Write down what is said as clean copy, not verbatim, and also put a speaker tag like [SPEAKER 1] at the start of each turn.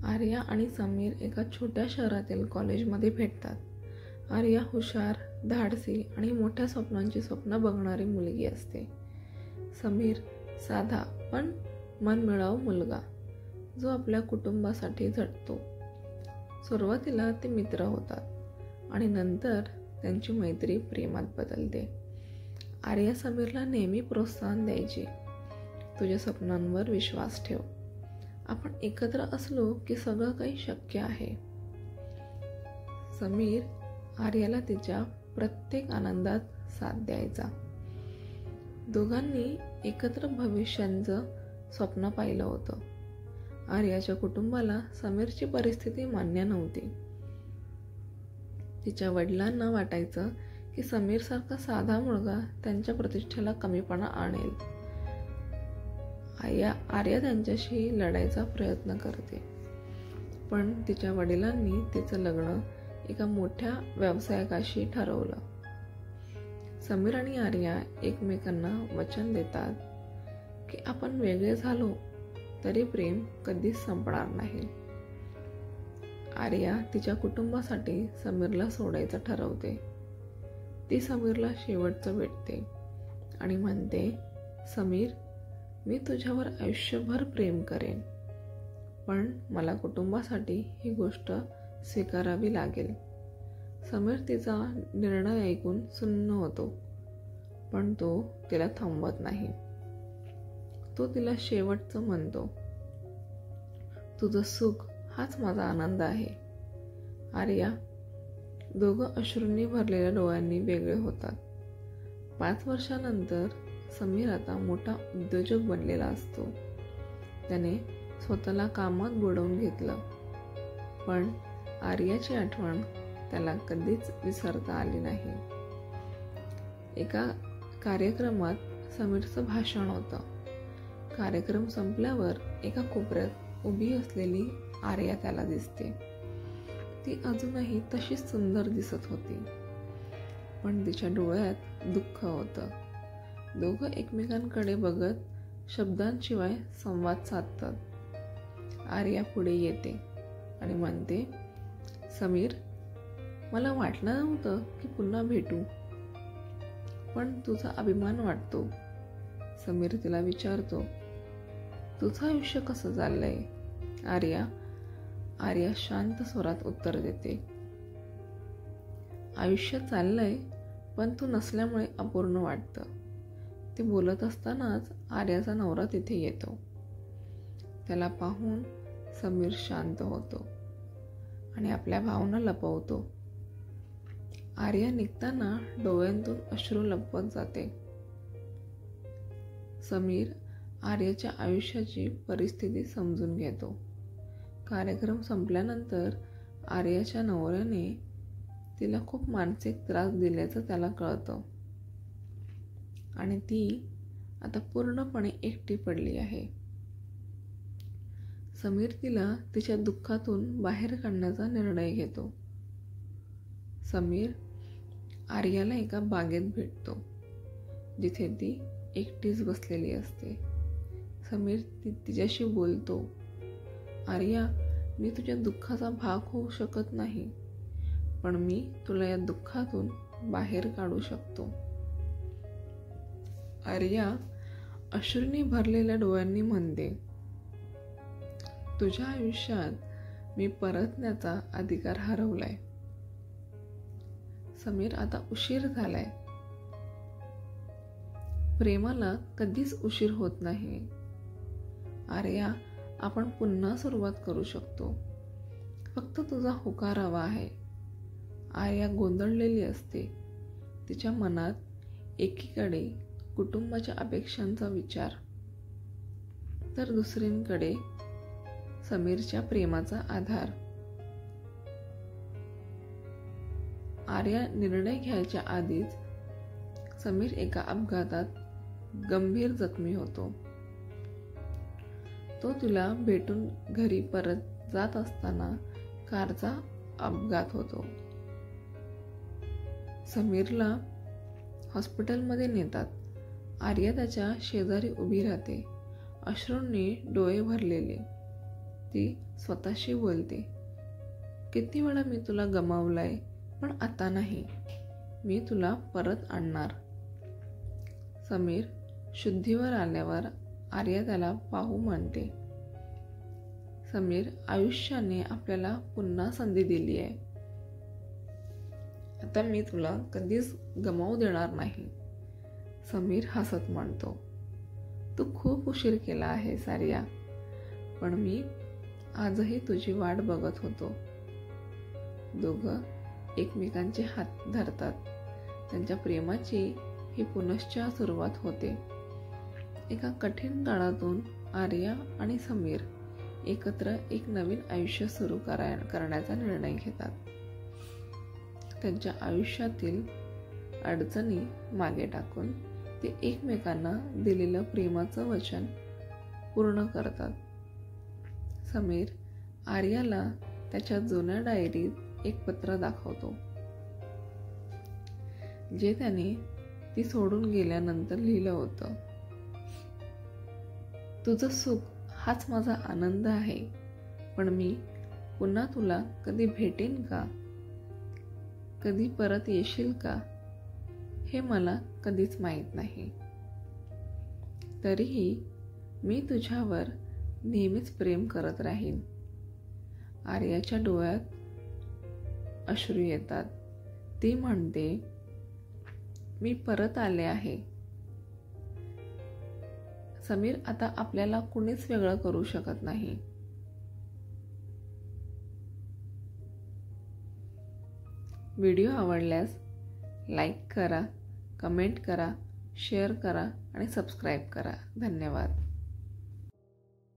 [SPEAKER 1] आर्या आणि समीर एका छोट्या शहरातील कॉलेजमध्ये भेटतात. आर्या हुशार, धाडसी आणि मोठ्या स्वप्नांची स्वप्न बघणारी मुलगी असते. समीर साधा पण मनमिळाऊ मुलगा, जो आपल्या कुटुंबासाठी झटतो. सुरुवातीला ते मित्र होतात आणि नंतर त्यांची मैत्री प्रेमात बदलते. आर्या समीरला नेहमी प्रोत्साहन द्यायची, तुझ्या स्वप्नांवर विश्वास ठेव, आपण एकत्र असलो की सगळं काही शक्य आहे. समीर आर्याला तिच्या प्रत्येक आनंदात साथ द्यायचा. दोघांनी एकत्र भविष्याचं स्वप्न पाहिलं होतं. आर्याच्या कुटुंबाला समीरची परिस्थिती मान्य नव्हती. तिच्या वडिलांना वाटायचं की समीरसारखा साधा मुलगा त्यांच्या प्रतिष्ठेला कमीपणा आणेल. आर्या त्यांच्याशी लढायचा प्रयत्न करते, पण तिच्या वडिलांनी तिचं लग्न एका मोठ्या व्यावसायिकाशी ठरवलं. समीर आणि आर्या एकमेकांना वचन देतात की आपण वेगळे झालो तरी प्रेम कधीच संपणार नाही. आर्या तिच्या कुटुंबासाठी समीरला सोडायचं ठरवते. ती समीरला शेवटचं भेटते आणि म्हणते, समीर, मी तुझ्यावर आयुष्यभर प्रेम करेन, पण मला कुटुंबासाठी ही गोष्ट स्वीकारावी लागेल. समीर तिचा निर्णय ऐकून सुन्न होतो, पण तो तिला थांबवत नाही. तो तिला शेवटचं म्हणतो, तुझं सुख हाच माझा आनंद आहे. आर्या. दोघं अश्रूंनी भरलेल्या डोळ्यांनी वेगळे होतात. 5 वर्षानंतर समीर आता मोठा उद्योजक बनलेला असतो. त्याने स्वतःला कामात बुडवून घेतलं, पण आर्याची आठवण त्याला कधीच विसरता आली नाही. एका कार्यक्रमात समीरचं भाषण होतं. कार्यक्रम संपल्यावर एका कोपऱ्यात उभी असलेली आर्या त्याला दिसते. ती अजूनही तशीच सुंदर दिसत होती, पण तिच्या डोळ्यात दुःख होतं. दोघं एकमेकांकडे बघत शब्दांशिवाय संवाद साधतात. आर्या पुढे येते आणि म्हणते, समीर, मला वाटलं नव्हतं की पुन्हा भेटू, पण तुझा अभिमान वाटतो. समीर तिला विचारतो, तुझं आयुष्य कसं चाललंय? आर्या शांत स्वरात उत्तर देते, आयुष्य चाललंय, पण तू नसल्यामुळे अपूर्ण वाटतं. ते बोलत असतानाच आर्याचा नवरा तिथे येतो. त्याला पाहून समीर शांत होतो आणि आपल्या भावना लपवतो. आर्या निघताना डोळ्यांतून अश्रू लपवत जाते. समीर आर्याच्या आयुष्याची परिस्थिती समजून घेतो. कार्यक्रम संपल्यानंतर आर्याच्या नवऱ्याने तिला खूप मानसिक त्रास दिल्याचं त्याला कळतं आणि ती आता पूर्णपणे एकटी पडली आहे. समीर तिला तिच्या दुःखातून बाहेर काढण्याचा निर्णय घेतो. समीर आर्याला एका बागेत भेटतो, जिथे ती एकटीच बसलेली असते. समीर तिच्याशी बोलतो, आर्या, मी तुझ्या दुःखाचा भाग होऊ शकत नाही, पण मी तुला या दुःखातून बाहेर काढू शकतो. आर्या अश्रूंनी भरलेल्या डोळ्यांनी म्हणते, तुझ्या आयुष्यात मी परतण्याचा अधिकार हरवलाय. समीर, आता उशीर झालाय. प्रेमाला कधीच उशीर होत नाही. आर्या, आपण पुन्हा सुरुवात करू शकतो. फक्त तुझा होकार हवा आहे. आर्या गोंधळलेली असते. तिच्या मनात एकीकडे कुटुंबाच्या अपेक्षांचा विचार, तर दुसरीकडे समीरच्या प्रेमाचा आधार. आर्या निर्णय घ्यायच्या आधीच समीर एका अपघातात गंभीर जखमी होतो. तो तिला भेटून घरी परत जात असताना कारचा अपघात होतो. समीरला हॉस्पिटलमध्ये नेतात. आर्या त्याच्या शेजारी उभी राहते, अश्रूंनी डोळे भरलेले. ती स्वतःशी बोलते, किती वेळा मी तुला गमावलंय, पण आता नाही. मी तुला परत आणणार. समीर शुद्धीवर आल्यावर आर्या त्याला पाहू म्हणते. समीर, आयुष्याने आपल्याला पुन्हा संधी दिली आहे. आता मी तुला कधीच गमावू देणार नाही. समीर हसत म्हणतो, तू खूप उशीर केला आहेस आर्या, पण मी आजही तुझी वाट बघत होतो. दोघं एकमेकांचे हात धरतात. त्यांच्या प्रेमाची ही पुनश्च सुरुवात होते. एका कठीण काळातून आर्या आणि समीर एकत्र एक नवीन आयुष्य सुरू करण्याचा निर्णय घेतात. त्यांच्या आयुष्यातील अडचणी मागे टाकून ते एकमेकांना दिलेलं प्रेमाचं वचन पूर्ण करतात. समीर आर्याला त्याच्या जुन्या डायरीत एक पत्र दाखवतो, जे त्याने ती सोडून गेल्यानंतर लिहिलं होतं. तुझं सुख हाच माझा आनंद आहे, पण मी पुन्हा तुला कधी भेटेन का? कधी परत येशील का? हे मला कधीच माहीत नाही. तरीही मी तुझ्यावर नेहमीच प्रेम करत राहीन. आर्याच्या डोळ्यात अश्रू येतात. ती म्हणते, मी परत आले आहे. समीर, आता आपल्याला कुणीच वेगळं करू शकत नाही. व्हिडिओ आवडल्यास लाईक करा, कमेंट करा, शेअर करा आणि सबस्क्राईब करा. धन्यवाद.